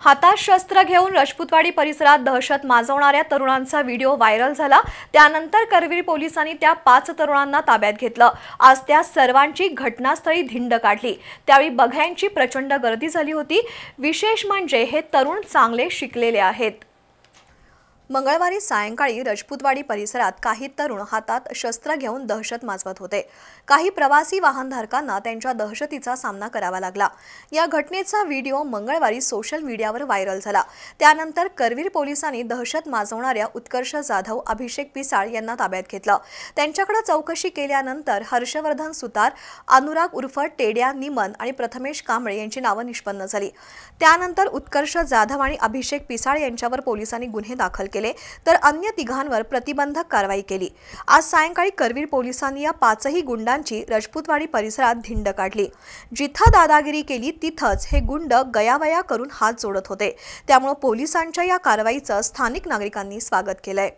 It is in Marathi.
हातात शस्त्र घेऊन राजपूतवाडी परिसरात दहशत माजवणाऱ्या तरुणांचा व्हिडिओ व्हायरल झाला। त्यानंतर करवीर पोलिसांनी त्या 5 तरुणांना ताब्यात घेतलं। आज त्या सर्वांची घटनास्थळी धिंड काढली। त्यावेळी बघ्यांची प्रचंड गर्दी झाली होती। विशेष म्हणजे हे तरुण चांगले शिकलेले आहेत। मंगळवारी सायंकाळी राजपूतवाडी परिसरात काही तरुण हातात शस्त्र घेऊन दहशत माजवत होते। काही प्रवासी वाहनधारकांना त्यांच्या दहशतीचा सामना करावा लागला। या घटनेचा व्हिडिओ मंगळवारी सोशल मीडियावर व्हायरल झाला। त्यानंतर करवीर पोलिसांनी दहशत माजवणाऱ्या उत्कर्ष जाधव, अभिषेक पिसाळ यांना ताब्यात घेतलं। त्यांच्याकडे चौकशी केल्यानंतर हर्षवर्धन सुतार, अनुराग उर्फ टेड्या निमन आणि प्रथमेश कांबळे यांची नावे निष्पन्न झाली। त्यानंतर उत्कर्ष जाधव आणि अभिषेक पिसाळ यांच्यावर पोलिसांनी गुन्हे दाखल केले, तर अन्य तिघांवर प्रतिबंधक कारवाई केली। आज सायंकाळी करवीर पोलिसांनी या 5ही गुंडांची राजपूतवाडी परिसरात धिंड काढली। जिथं दादागिरी केली तिथंच हे गुंड गयावया करून हात जोडत होते। त्यामुळे पोलिसांच्या या कारवाईचं स्थानिक नागरिकांनी स्वागत केलंय।